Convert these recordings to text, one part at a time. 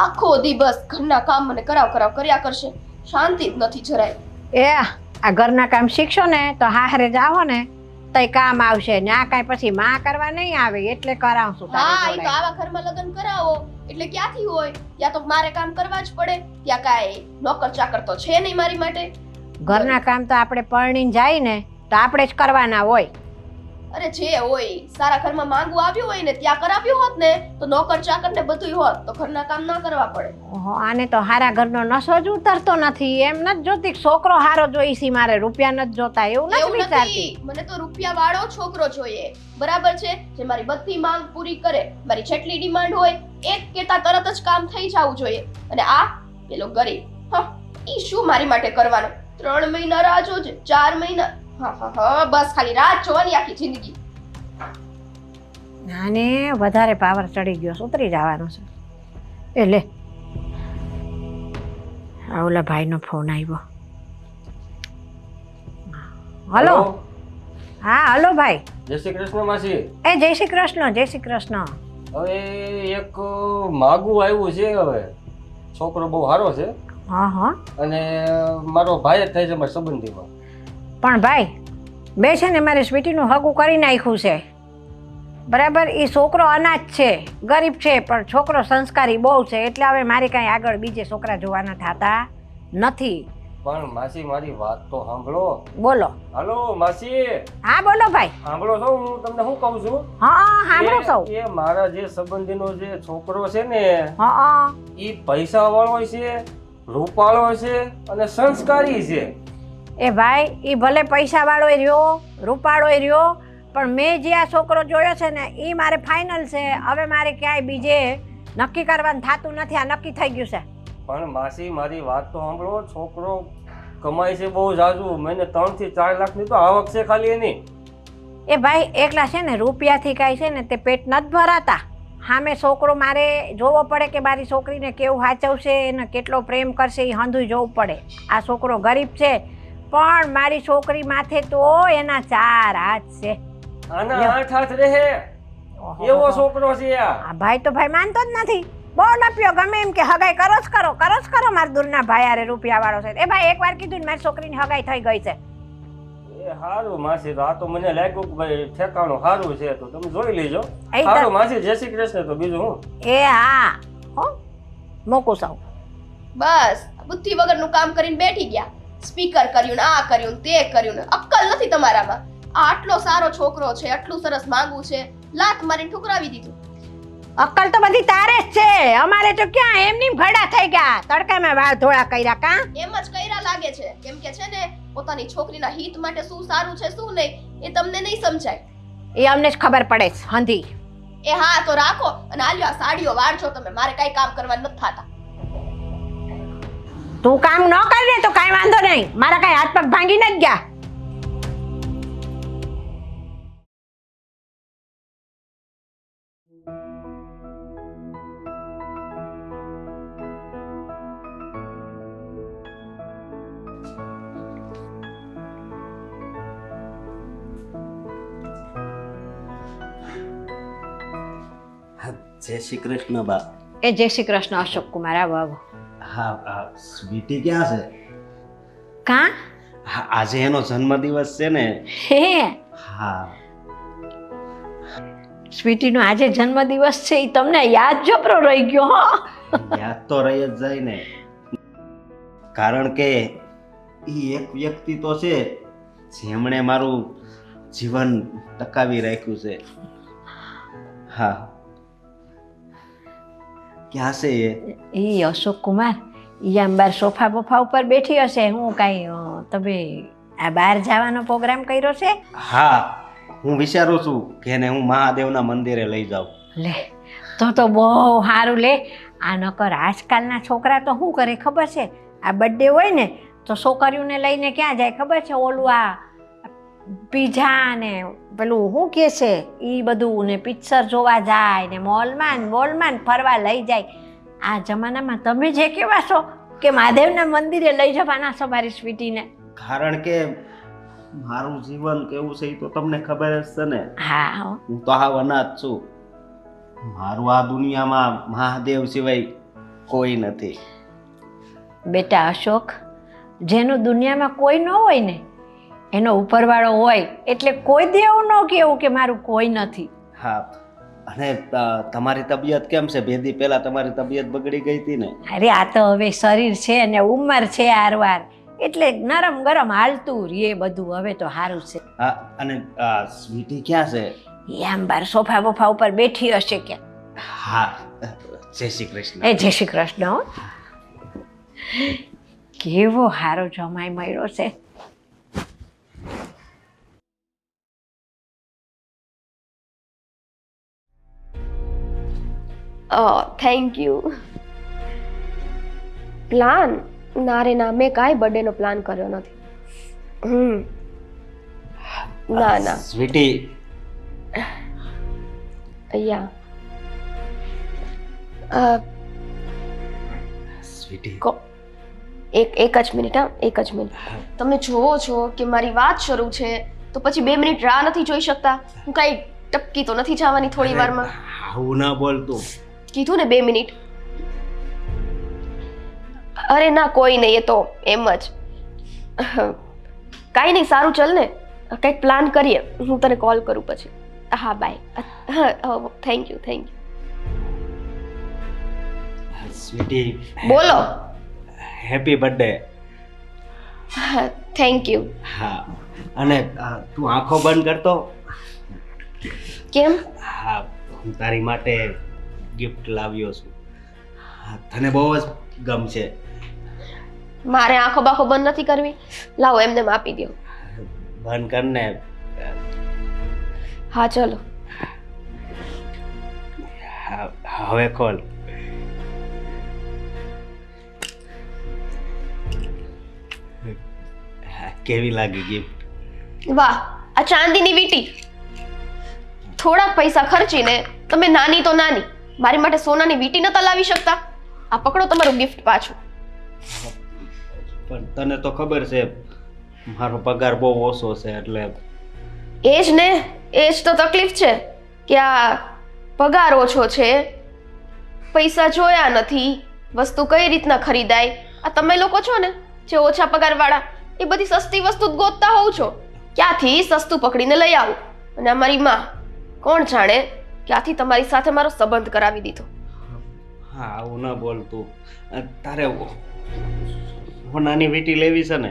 આખો દિવસ ઘરના કામ મને કરાવ કર્યા કરશે, શાંતિ જ નથી જરાય. એ આ ઘરના કામ શીખશો ને તો હારે જાઓ ને તઈ કામ આવશે ને આ કાંઈ પછી માં કરવા નહીં આવે એટલે કરાવશું હા, તારી એ તો જોડે. આવા ઘરમાં લગ્ન કરાવો એટલે ક્યાંથી હોય? ત્યાં તો મારે કામ કરવા જ પડે. ત્યાં કાંઈ નોકર ચાકર તો છે નહીં મારી માટે. ઘરના કામ તો આપણે પરણીને જાય ને તો આપણે જ કરવાના હોય. અરે જે હોય, સારા ઘરમાં માંગવું આવ્યું હોય ને ત્યાં કરાવ્યું હોત ને તો નોકર ચાકર ને બધું હોત તો ઘરના કામ ના કરવા પડે. ઓહો, આને તો હારા ઘરનો નશો જ ઉતરતો નથી. એમ નથી જોતી કે છોકરો હારો જોઈશી, મારે રૂપિયા નથી જોતા એવું નથી એવું વિચારતી. નથી, મને તો રૂપિયા વાળો છોકરો જોઈએ, બરાબર છે, જે મારી બધી માંગ પૂરી કરે. મારી જેટલી ડિમાન્ડ હોય એક કેતા તરત જ કામ થઈ જવું જોઈએ. અને આ પેલો ગરીબ, ઈ શું મારી માટે કરવાનો? 3 મહિના રાહ જોજે, 4 મહિના, બસ ખાલી રાહ જોવાની આખી જિંદગી. આને વધારે પાવર ચડી ગયો, ઉતરી જવાનો છે. એ લે, આ ઓલા ભાઈનો ફોન આવ્યો. હલો. હા હલો ભાઈ. જય શ્રી કૃષ્ણ માસી. એ જય શ્રી કૃષ્ણ, જય શ્રી કૃષ્ણ. હવે એક માગું આવ્યું છે. હવે છોકરો બહુ સારો છે હા હા. અને મારો ભાઈ જ થાય છે મારા સંબંધીમાં. પણ ભાઈ બે છે ને મારી સ્વીટીનું હગું કરી નાખ્યું છે, બરાબર. એ છોકરો અનાજ છે, ગરીબ છે, પણ છોકરો સંસ્કારી બહુ છે, એટલે હવે મારી કાંઈ આગળ બીજે છોકરા જોવાના થતા નથી. પણ માસી મારી વાત તો સાંભળો. બોલો. હાલો માસી. હા બોલો ભાઈ. સાંભળો છો, હું તમને શું કહું છું? હા સાંભળો સૌ. એ મારા જે સંબંધીનો જે છોકરો છે ને હા. એ પૈસા વાળો છે, રૂપાળો છે અને સંસ્કારી છે. એ ભાઈ એ ભલે પૈસા વાળો રહ્યો, રૂપાળો રહ્યો, પણ મેં જે આ છોકરો જોયો છે ને એ મારે ફાઇનલ છે. હવે મારે ક્યાંય બીજે નક્કી કરવાનું થતું નથી, આ નક્કી થઈ ગયું છે. પણ માસી મારી વાત તો સાંભળો. છોકરો કમાય છે બહુ જાજુ, મહિને 3 થી 4 લાખની તો આવક છે ખાલી એની. એ ભાઈ એકલા છે ને રૂપિયાથી કાંઈ છે ને તે પેટ નથી ભરાતા. સામે છોકરો મારે જોવો પડે કે મારી છોકરીને કેવું સાચવશે, એને કેટલો પ્રેમ કરશે, એ હંધુય જોવું પડે. આ છોકરો ગરીબ છે પણ મારી છોકરી માથે તો એના 4 હાથ છે. આના 8 હાથ રહે એવો છોકરો છે આ. આ ભાઈ તો ભાઈ માનતો જ નથી. બહુ નપ્યો, ગમે એમ કે હગાઈ કરો જ કરો, કરો જ કરો. મારા દૂરના ભાઈ આરે રૂપિયા વાળો છે. એ ભાઈ એકવાર કીધું ને મારી છોકરીની હગાઈ થઈ ગઈ છે. એ હારું માસી, તો આ તો મને લાગ્યું કે ભાઈ ઠેકાણું સારું છે, તો તમે જોઈ લેજો. એ તો- હારું માસી, જય શ્રી કૃષ્ણ. તો બીજું હું એ હા હો મોકું સૌ. બસ બુદ્ધિ વગરનું કામ કરીને બેઠી ગયા. સ્પીકર કર્યું ને આ કર્યું ને તે કર્યું ને અક્કલ નથી તમારામાં. આ આટલો સારો છોકરો છે, આટલું સરસ માંગવું છે, લાત મારીને ઠુકરાવી દીધું. અક્કલ તો બધી તારે જ છે, અમારે તો ક્યાં એમની ભડા થઈ ગયા. તડકામાં વાળ ધોળા કર્યા કા. એમ જ કર્યા લાગે છે, કેમ કે છે ને પોતાની છોકરીના હિત માટે શું સારું છે શું નહીં એ તમને નહીં સમજાય. એ અમને જ ખબર પડે છે હંધી. એ હા તો રાખો અને આલ્યો આ સાડીઓ વાળજો તમે, મારે કાંઈ કામ કરવા નથી થતા. તું કામ ન કરે તો કાંઈ વાંધો નહીં, મારા કાંઈ હાથ પગ ભાંગી નથી ગયા. જય શ્રી કૃષ્ણ બા. એ જય શ્રી કૃષ્ણ અશોક કુમાર. આવો આવો. હા સ્વીટી ક્યાં છે? કા હા આજે એનો જન્મદિવસ છે ને. હે હા સ્વીટીનો આજે જન્મદિવસ છે, એ તમને યાદ જબરો રહી ગયો. હો યાદ તો રહી જ જાય ને, કારણ કે એ એક વ્યક્તિ તો છે જેમણે મારું જીવન ટકાવી રાખ્યું છે. હા ક્યાં છે એ? એ અશોક કુમાર ઈ આમ બાર સોફા બોફા ઉપર બેઠી હશે. હું કાંઈ તમે આ બહાર જવાનો પ્રોગ્રામ કર્યો છે? હા હું વિચારું છું કે એને હું મહાદેવના મંદિરે લઈ જાઉં. લે તો બહુ સારું. લે આ નકર આજકાલના છોકરા તો શું કરે ખબર છે? આ બર્થડે હોય ને તો છોકરીઓને લઈને ક્યાં જાય ખબર છે? ઓલું આ પીઝા ને પેલું શું કહે છે એ બધું ને પિક્ચર જોવા જાય ને મોલમાં ફરવા લઈ જાય. આ જમાનામાં તમે જે કેવા છો કે મહાદેવના મંદિરે લઈ જવાના છો મારી સ્વીટીને? કારણ કે મારું જીવન કેવું છે એ તો તમને ખબર જ છે ને. હા હું તો હાવ અનાથ છું. મારું આ દુનિયામાં મહાદેવ સિવાય કોઈ નથી. બેટા અશોક, જેનું દુનિયામાં કોઈ ન હોય ને એનો ઉપરવાળો હોય એટલે કોઈ દે એવું ન કહેવું કે મારું કોઈ નથી. હા, અને તમારી તબિયત કેમ છે? 2 દી પહેલા તમારી તબિયત બગડી ગઈ હતી ને. અરે આ તો હવે શરીર છે અને ઉંમર છે આરવાર એટલે નરમ ગરમ હાલતું રે બધું. હવે તો સારું છે. હા, અને સ્વીટી ક્યાં છે? એ આમ બાર સોફા બોફા ઉપર બેઠી હશે કે. હા, જય શ્રી કૃષ્ણ. એ જય શ્રી કૃષ્ણ હો. કેવો સારો જમાઈ મળ્યો છે. Thank you. પ્લાન? ના રે ના, મેં કાંઈ બર્થડેનો પ્લાન કર્યો નથી. ના ના સ્વીટી, અહીંયા સ્વીટી, એક જ મિનિટ, હા એક જ મિનિટ. તમે જોવો છો કે મારી વાત શરૂ છે તો પછી 2 મિનિટ રાહ નથી જોઈ શકતા? હું કાંઈ ટપકી તો નથી જવાની થોડી વારમાં? આવું ના બોલતું. કીધું ને 2 મિનિટ. અરે ના કોઈ નહીં, એ તો એમ જ. કાંઈ નહીં, સારું ચાલ ને, કંઈક પ્લાન કરીએ. હું તને કોલ કરું પછી. હા બાય. હા thank you thank you. Sweety, બોલો. Happy birthday. Thank you. હા, અને તું આંખો બંધ કરતો. કેમ? હા, હું તારી માટે ગિફ્ટ લાવ્યો છું. હા, તને બહુ જ ગમશે. મારે આંખો બાખો બંધ નથી કરવી. લાવો એમને આપી દો. બંધ કરને. હા ચલો. હા, હવે ખોલ. કેવી લાગી ગિફ્ટ? વાહ, આ ચાંદીની વીંટી. થોડાક પૈસા ખર્ચીને તમે નાની તો નાની મારી માટે સોનાની વીંટી નતા લાવી શકતા? આ પકડો તમારું ગિફ્ટ પાછું. પણ તને તો ખબર છે મારો પગાર બહુ ઓછો છે એટલે. એ જ ને, એ જ તો તકલીફ છે કે આ પગાર ઓછો છે, પૈસા જોયા નથી, વસ્તુ કઈ રીતના ખરીદાય. આ તમે લોકો છો ને જે ઓછા પગારવાળા, એ બધી સસ્તી વસ્તુ જ ગોતતા હોવ છો. ક્યાંથી સસ્તું પકડીને લઈ આવું. અને અમારી માં કોણ જાણે ક્યાંથી તમારી સાથે મારો સંબંધ કરાવી દીધો. હા, આવું ના બોલતું. તારે સોનાની વીંટી લેવી છે ને,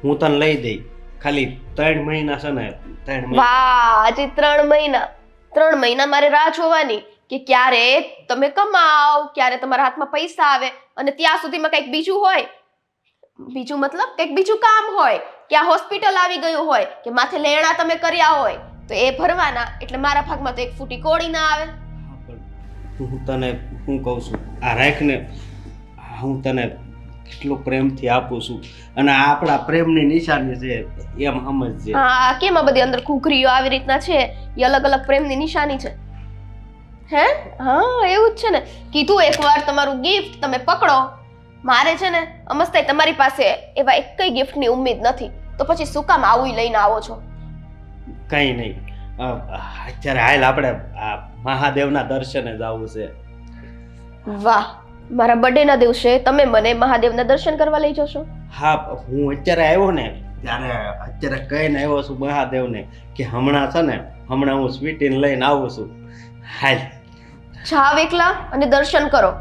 હું તને લઈ દઈ. ખાલી 3 મહિના છે ને, 3 મહિના. વાહ, હજી 3 મહિના? 3 મહિના મારે રાહ જોવાની કે ક્યારે તમે કમાઓ, ક્યારે તમારા હાથમાં પૈસા આવે, અને ત્યાં સુધીમાં કંઈક બીજું હોય. બીજું મતલબ કંઈક બીજું કામ હોય, કે આ હોસ્પિટલ આવી ગયું હોય, કે માથે લેણા તમે કર્યા હોય તો એ ભરવાના. એટલે મારા ભાગમાં તો 1 ફૂટી કોળી ના આવે. હું તને હું કહું છું, આ રાખ ને. હું તને કેટલું પ્રેમથી આપું છું, અને આ આપણા પ્રેમની નિશાની છે એમ સમજજે. હા, કેમ આ બધી અંદર ઘૂઘરીઓ આવી રીતના છે? એ અલગ અલગ પ્રેમની નિશાની છે. હે? હા, એવું જ છે ને. કીધું એકવાર તમારું ગિફ્ટ તમે પકડો. મારે છે ને અમસ્તાઈ તમારી પાસે એવા એકય ગિફ્ટની ઉમ્મીદ નથી, તો પછી શું કામ આવું લઈને આવો છો? કઈ નહીં, અત્યારે હાલ આપણે આ મહાદેવના દર્શને જવું છે. વાહ, મારા બર્થડેના દિવસે તમે મને મહાદેવના દર્શન કરવા લઈ જશો? હા, હું અત્યારે આવ્યો ને ત્યારે અત્યારે કહીને આવ્યો છું મહાદેવને કે હમણાં છે ને, હમણાં હું સ્વીટીને લઈને આવું છું. હાલ જાવ એકલા અને દર્શન કરો.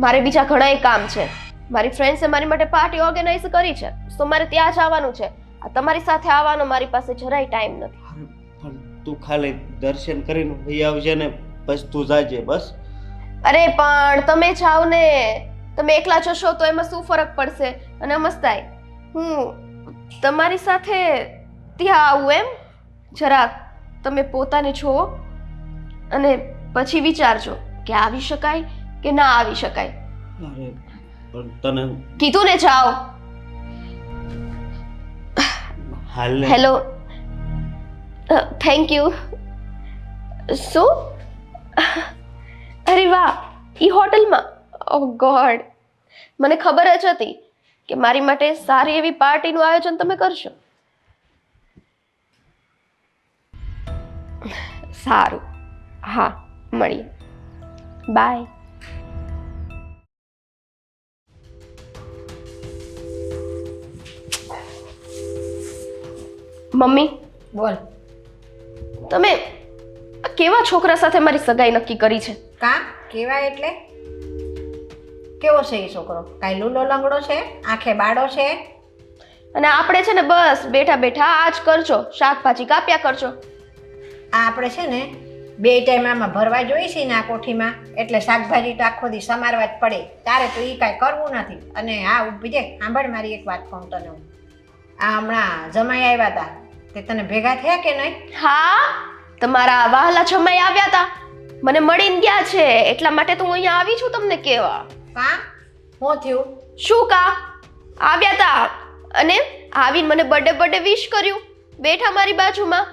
મારે બીજા ઘણાય કામ છે. મારી ફ્રેન્ડ્સે મારી માટે પાર્ટી ઓર્ગેનાઇઝ કરી છે, તો મારે ત્યાં જવાનું છે. આ તમારી સાથે આવવાનો મારી પાસે જરાય ટાઈમ નથી. પણ તું ખાલી દર્શન કરીને વહી આવજે ને, બસ તું જાજે બસ. અરે પણ તમે જાઓ ને, તમે એકલા જશો તો એમાં શું ફરક પડશે? અને મસ્તાઈ હું તમારી સાથે ત્યાં આવું એમ? જરાક તમે પોતાને જોવો અને પછી વિચારજો કે આવી શકાય કે ના આવી શકાય. અરે પણ તને કીધું ને જાઓ. હાલ ને. Hello, thank you. શું? અરે વાહ, ઈ હોટલમાં? ઓહ ગોડ, મને ખબર જ હતી કે મારી માટે સારી એવી પાર્ટીનું આયોજન તમે કરશો. સારું, હા મળીએ. બાય. મમ્મી બોલ. તમે આ કેવા છોકરા સાથે મારી સગાઈ નક્કી કરી છે? કા કેવા એટલે કેવો છે એ છોકરો? કાંઈ લૂલો લંગડો છે? આંખે બાળો છે? અને આપણે છે ને બસ બેઠા બેઠા આ જ કરજો, શાકભાજી કાપ્યા કરજો. આ આપણે છે ને 2 ટાઈમ આમાં ભરવા જોઈએ છે ને આ કોઠીમાં, એટલે શાકભાજી તો આખો દી સમારવા જ પડે. તારે તો એ કાંઈ કરવું નથી. અને આ ઊભી છે, સાંભળ મારી એક વાત કહું તને હું. આ હમણાં જમાઈ આવ્યા હતા તે તને ભેગા થયા કે નહીં? હા, તમારા વહાલા જમાઈ આવ્યા હતા, મને મળીને ગયા છે, એટલા માટે તો હું અહીંયા આવી છું તમને કહેવા. કા શું થયું? શું કા? આવ્યા હતા અને આવીને મને બર્થડે વિશ કર્યું, બેઠા મારી બાજુમાં,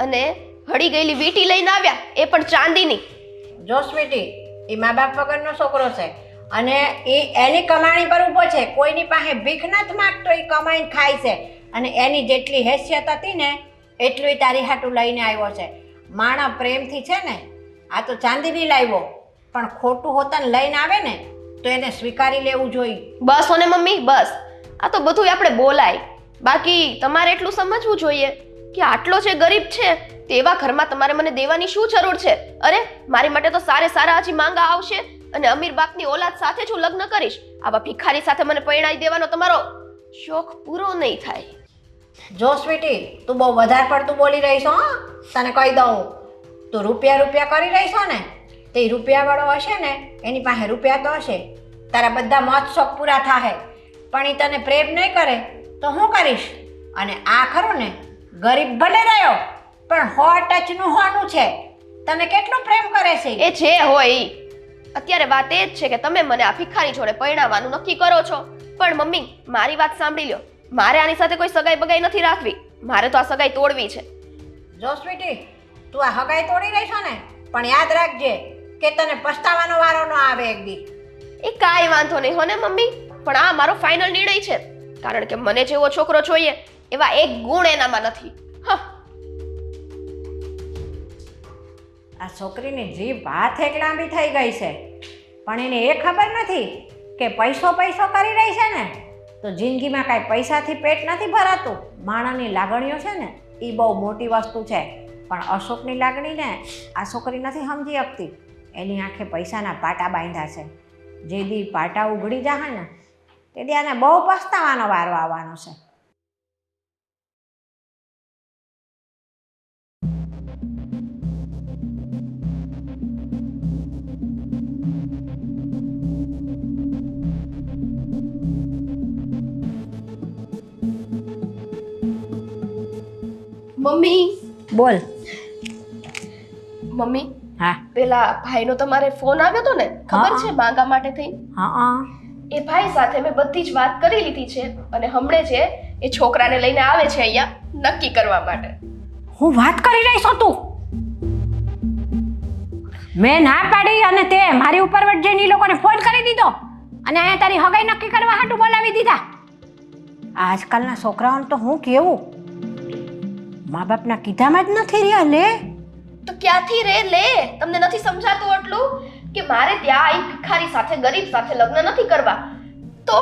અને હળી ગયેલી વીંટી લઈને આવ્યા, એ પણ ચાંદીની. જો સ્વીટી, એ મા બાપ વગરનો છોકરો છે અને એ એની કમાણી પર ઊભો છે. કોઈની પાસે ભીખ નથી માંગતો, એ કમાઈને ખાય છે. અને એની જેટલી હેસિયત હતી ને એટલું તારી હાટું લઈને આવ્યો છે. માણા પ્રેમથી છે ને આ તો ચાંદીની લાવ્યો, પણ ખોટું હોતાને લઈને આવે ને તો એને સ્વીકારી લેવું જોઈએ. બસ હોને મમ્મી, બસ. આ તો બધું આપણે બોલાય, બાકી તમારે એટલું સમજવું જોઈએ કે આટલો જે ગરીબ છે તેવા ઘરમાં તમારે મને દેવાની શું જરૂર છે? અરે મારી માટે તો સારા હજી માંગા આવશે અને અમીર બાપની ઓલાદ સાથે જ હું લગ્ન કરીશ. આવા ભિખારી સાથે મને પરણાઈ દેવાનો તમારો શોખ પૂરો નહીં થાય. જો સ્વીટી, તું બહુ વધારે પડતું બોલી રહી છો. તને કહી દઉં, તું રૂપિયા કરી રહી છો ને, તે રૂપિયાવાળો હશે ને એની પાસે રૂપિયા તો હશે, તારા બધા મોજ શોખ પૂરા થાય, પણ એ તને પ્રેમ નહીં કરે તો હું કરીશ? અને આ ખરું ને, ગરીબ ભલે રહ્યો પણ 100 ટચનું હોનું છે. તને કેટલો પ્રેમ કરે છે એ જે હોય ઈ. અત્યારે વાત એ જ છે કે તમે મને આ ભિખારી જોડે પરણાવવાનું નક્કી કરો છો, પણ મમ્મી મારી વાત સાંભળી લ્યો, મારે આની સાથે કોઈ સગાઈ બગાઈ નથી રાખવી, મારે તો આ સગાઈ તોડવી છે. જો સ્વીટી, તું આ હગાઈ તોડી રહી છો ને, પણ યાદ રાખજે કે તને પસ્તાવાનો વારો ન આવે એક દી. એ કાંઈ વાંધો નહીં હોને મમ્મી, પણ આ મારો ફાઇનલ નિર્ણય છે, કારણ કે મને જેવો છોકરો જોઈએ એવા એક ગુણ એનામાં નથી. આ છોકરીની જીભ હાથ એક લાંબી થઈ ગઈ છે, પણ એને એ ખબર નથી કે પૈસો કરી રહી છે ને તો જિંદગીમાં કાંઈ પૈસાથી પેટ નથી ભરાતું. માણસની લાગણીઓ છે ને એ બહુ મોટી વસ્તુ છે, પણ અશોકની લાગણીને આ છોકરી નથી સમજી શકતી. એની આંખે પૈસાના પાટા બાંધ્યા છે. જે દી પાટા ઉઘડી જાય ને તે દી આને બહુ પસ્તાવાનો વારો આવવાનો છે. મમ્મી બોલ. મમ્મી, હા પેલા ભાઈનો તમારે ફોન આવ્યો હતો ને, ખબર છે, માંગા માટે થઈ? હા, એ ભાઈ સાથે મેં બધી જ વાત કરી લીધી છે અને હમણે છે એ છોકરાને લઈને આવે છે અહીંયા નક્કી કરવા માટે. હું વાત કરી રહી છું તું? મેં ના પાડી અને તે મારી ઉપર વચ્ચે એ લોકોને ફોન કરી દીધો અને અહીંયા તારી હગાઈ નક્કી કરવા હાટું બોલાવી દીધા. આજકાલના છોકરાઓને તો હું કેવું, મા બાપના કીધામાં જ નથી રહ્યા. લે તો ક્યાંથી લે? તમને નથી સમજાતું એટલું કે મારે ત્યાં આ ભિખારી સાથે, ગરીબ સાથે લગ્ન નથી કરવા, તો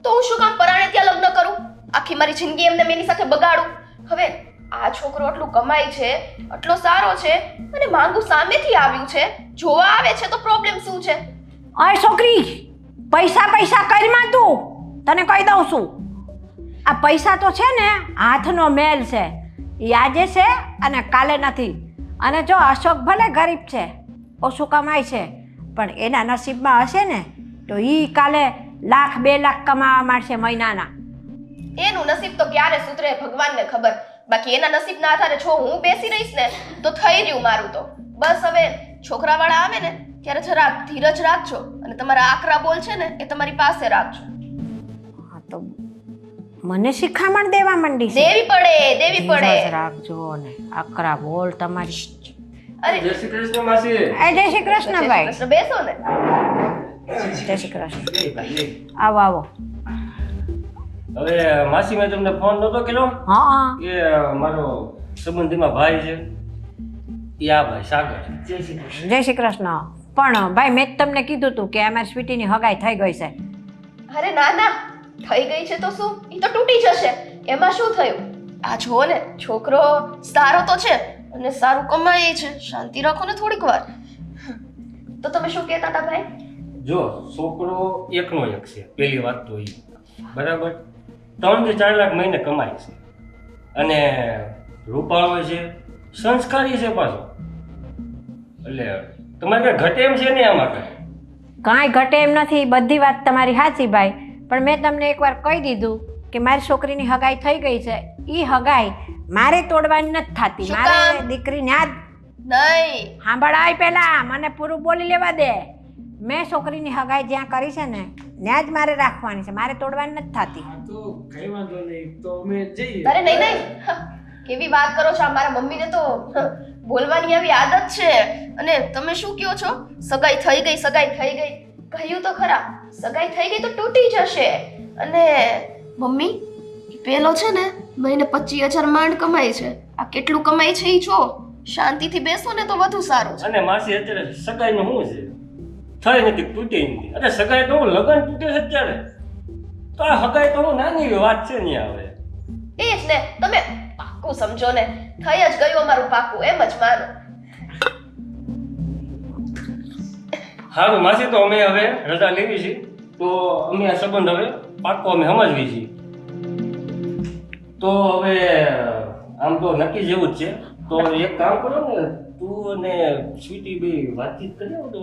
હું શું કામ પરાણે ત્યાં લગ્ન કરું? આખી મારી જિંદગી એમને એની સાથે બગાડું? હવે આ છોકરો આટલું કમાય છે, આટલો સારો છે અને માંગુ સામેથી આવ્યું છે, જોવા આવે છે તો પ્રોબ્લેમ શું છે? અય છોકરી, પૈસા કરમાં તું, તને કહી દઉં છું, આ પૈસા તો છે ને હાથનો મેલ છે, એ આજે છે અને કાલે નથી. અને જો અશોક ભલે ગરીબ છે, ઓછું કમાય છે, પણ એના નસીબમાં હશે ને તો એ કાલે 1,00,000-2 લાખ કમાવા માંડશે મહિનાના. એનું નસીબ તો ક્યારે સુધરે ભગવાનને ખબર, બાકી એના નસીબના આધારે જો હું બેસી રહીશ ને તો થઈ રહ્યું મારું તો. બસ હવે છોકરાવાળા આવે ને ત્યારે જરાક ધીરજ રાખજો અને તમારા આકરા બોલ છે ને એ તમારી પાસે રાખજો. હા તો મને શિખામણ દેવા માંડી છે. દેવી પડે. ધીરજ રાખજો ને આકરા બોલ તમારી. અરે જય શ્રી કૃષ્ણ માસી. જય શ્રી કૃષ્ણ ભાઈ. કૃષ્ણ, બેસો ને. જય શ્રી કૃષ્ણ. આવો. હવે માસી, મેં તમને ફોન નતો કર્યો હા કે મારો સંબંધીમાં ભાઈ છે, એ આ ભાઈ સાગર. જય શ્રી કૃષ્ણ. પણ ભાઈ મેં જ તમને કીધું હતું કે અમારી સ્વીટીની હગાઈ થઈ ગઈ છે. અરે ના, થઈ ગઈ છે તો શું, એ તો તૂટી જશે, એમાં શું થયું? આ જુઓ ને, છોકરો સારો તો છે અને સારું કમાય છે. શાંતિ રાખો ને થોડીક વાર. તો તમે શું કહેતા હતા ભાઈ? જો છોકરો એકનો એક છે, પેલી વાત તો એ બરાબર. 3 થી 4 લાખ મહિને કમાય છે અને રૂપાળો છે, સંસ્કારી છે પાછો. એટલે તમારે કઈ ઘટે એમ છે ને આમાં કઈ? કાંઈ ઘટે એમ નથી, બધી વાત તમારી સાચી ભાઈ. પણ મેં તમને એકવાર કહી દીધું કે મારી છોકરીની હગાઈ થઈ ગઈ છે. એ હગાઈ મારે તોડવાની નથી થતી. શું મારે કામ? દીકરીને આ નહીં, સાંભળાય પહેલા મને પૂરું બોલી લેવા દે. મેં છોકરીની હગાઈ જ્યાં કરી છે ને ત્યાં જ મારે રાખવાની છે, મારે તોડવાની નથી થતી. હા તો કઈ વાંધો નહીં, તો અમે જઈએ. અરે નહીં નહીં, કેવી વાત કરો છો? આ મારા મમ્મીને તો બોલવાની આવી આદત છે. અને તમે શું કહો છો? સગાઈ થઈ ગઈ, સગાઈ થઈ ગઈ. કહ્યું તો ખરા, સગાઈ થઈ ગઈ તો તૂટી જશે. અને મમ્મી, પેલો છે ને મહિને 25,000 માંડ કમાય છે. આ કેટલું કમાય છે એ જો. શાંતિથી બેસો ને તો વધુ સારું છે. અને માસી અત્યારે સગાઈનું શું છે? થઈ નથી, તૂટે નથી. અરે સગાઈ તો લગન તૂટે છે અત્યારે, તો આ હગાઈ તો નાની વાત છે ને. હવે એ જ ને, તમે પાક્કું સમજો ને. થઈ જ ગયું અમારું પાક્કું, એમ જ માનો. સારું માસી, તો અમે હવે રજા લેવી છે, તો અમે આ સંબંધ હવે પાક્કો અમે સમજવી છીએ. તો હવે આમ તો નક્કી જેવું જ છે. તો એક કામ કરો ને, તું અને સ્વીટી બે વાતચીત કરી આવો તો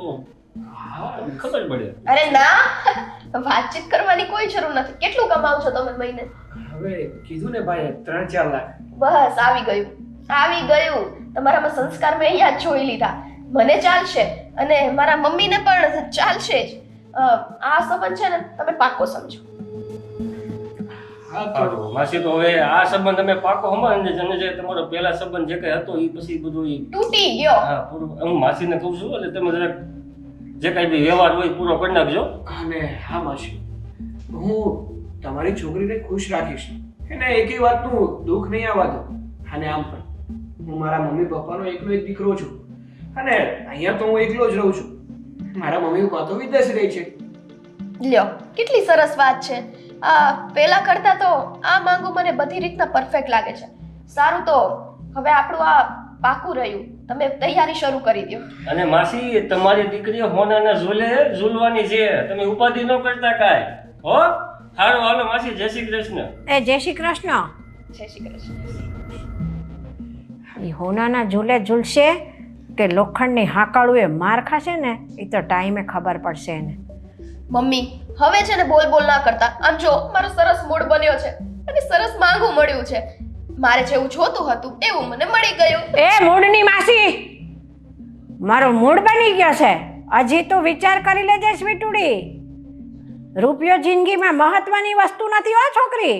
હા ખબર પડે. અરે ના, વાતચીત કરવાની કોઈ જરૂર નથી. કેટલું કમાવ છો તમે મહિને? હવે કીધું ને ભાઈ 3-4 લાખ. બસ આવી ગયું, આવી ગયું. તમારામાં સંસ્કાર મેં અહીંયા જ જોઈ લીધા. મને ચાલશે અને મારા મમ્મીને પણ ચાલશે જ. આ સંબંધ છે ને તમે પાક્કો સમજો. હા તો સારું માસી, તો હવે આ સંબંધ અમે પાકો સમજ અને જે તમારો પહેલા સંબંધ જે કઈ હતો એ પછી બધું તૂટી ગયો. હા પૂરું હું માસીને કહું છું. એટલે તમે જરાક જે કઈ બી વ્યવહાર હોય પૂરો કરી નાખજો. અને હા માસી, હું તમારી છોકરીને ખુશ રાખીશ. એને એકેય વાતનું દુઃખ નહીં આવવા દઉં. અને આમ પણ હું મારા મમ્મી પપ્પાનો એકલો એક દીકરો છું અને અહીંયા તો હું એકલો જ રહું છું. મારા મમ્મી પપ્પા તો વિદેશ રહે છે. લ્યો, કેટલી સરસ વાત છે. પહેલા કરતા તો આ માંગુ મને બધી રીતના પરફેક્ટ લાગે છે. સારું, તો હવે આપણું આ પાકું રહ્યું. તમે તૈયારી શરૂ કરી દો. અને માસી, તમારી દીકરી હોનાના ઝૂલે ઝૂલવાની છે, તમે ઉપાધિ ન કરતા કાંઈ. હો સારું, હાલો માસી, જય શ્રી કૃષ્ણ. એ જય શ્રી કૃષ્ણ. જય શ્રી કૃષ્ણ. એ હોનાના ઝૂલે ઝૂલશે કે લોખંડની હાકળુએ માર ખાશે ને એ તો ટાઈમે ખબર પડશે એને. મમ્મી, હવે છે ને બોલ બોલ ના કરતા. આમ જો, મારો સરસ મૂડ બન્યો છે અને સરસ માંગુ મળ્યું છે. મારે જેવું જોતું હતું એવું મને મળી ગયું. એ મૂડની માસી, મારો મૂડ બની ગયો છે. હજી તું વિચાર કરી લેજે સ્વીટુડી. રૂપિયો જિંદગીમાં મહત્વની વસ્તુ નથી હો છોકરી.